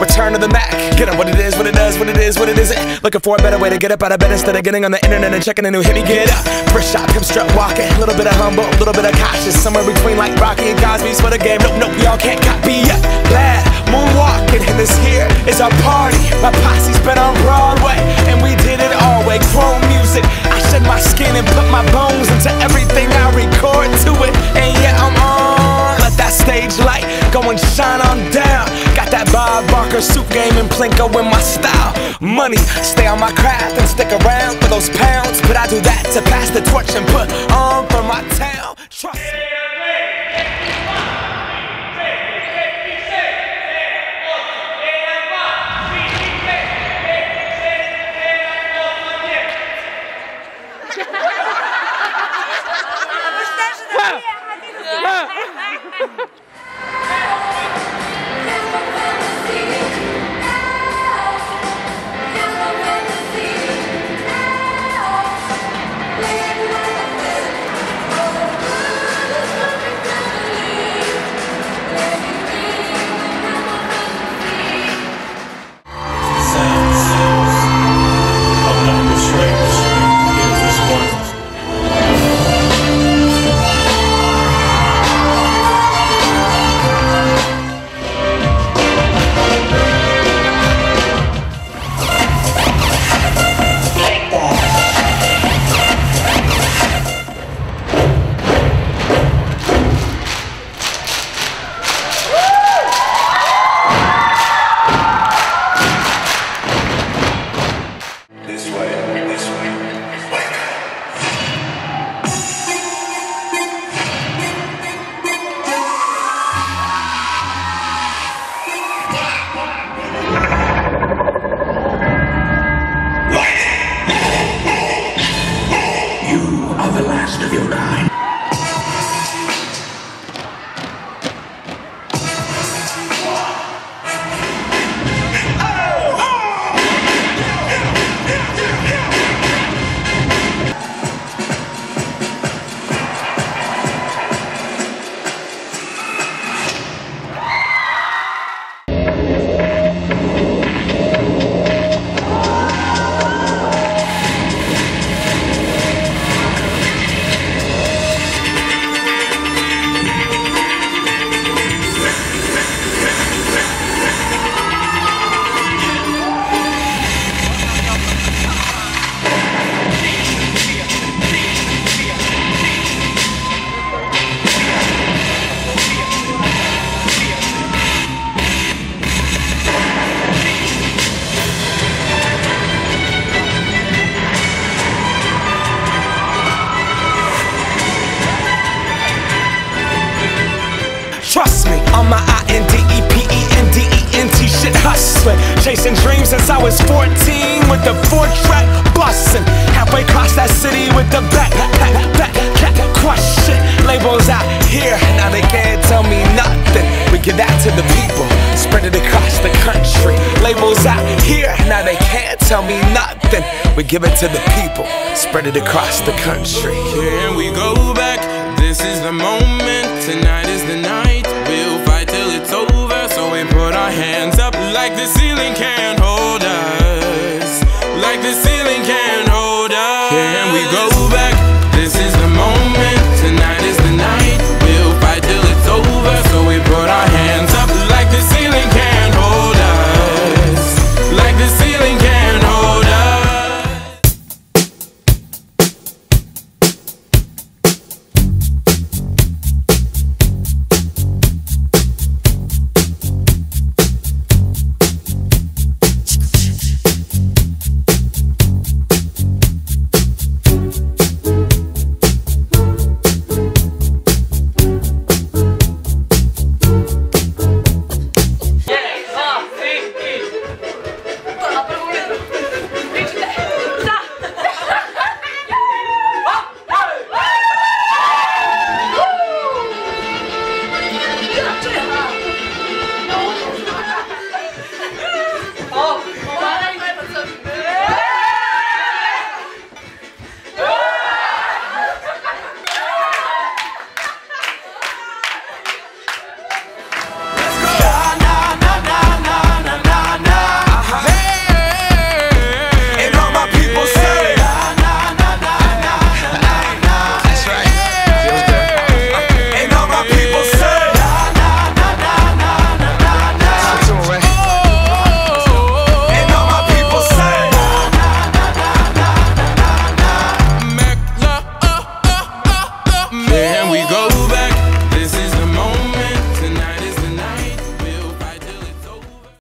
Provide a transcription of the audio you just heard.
Return to the Mac, get up what it is, what it does, what it is, what it isn't. Looking for a better way to get up out of bed instead of getting on the internet and checking a new hit. Me get up, first shot, come strut walking. A little bit of humble, a little bit of cautious. Somewhere between like Rocky and Cosby's for the game. Nope, nope, y'all can't copy yet. Glad moonwalking, and this here is our party. My posse's been on Broadway, and we did it all way. Chrome music, I shed my skin and put my bones into everything I record to it. And yeah, I'm on. Let that stage light go and shine on down. Got that Bob Barker suit game and Plinko in my style. Money, stay on my craft and stick around for those pounds. But I do that to pass the torch and put on for my town. Trust me. Trust me, on my INDEPENDENT shit hustling. Chasing dreams since I was 14 with the 4-track bustin'. Halfway across that city with the back question. Labels out here, now they can't tell me nothing. We give that to the people, spread it across the country. Labels out here, now they can't tell me nothing. We give it to the people, spread it across the country. Here we go back, this is the moment, tonight is the night. We'll fight till it's over, so we put our hands up like the ceiling can't hold us. Like the ceiling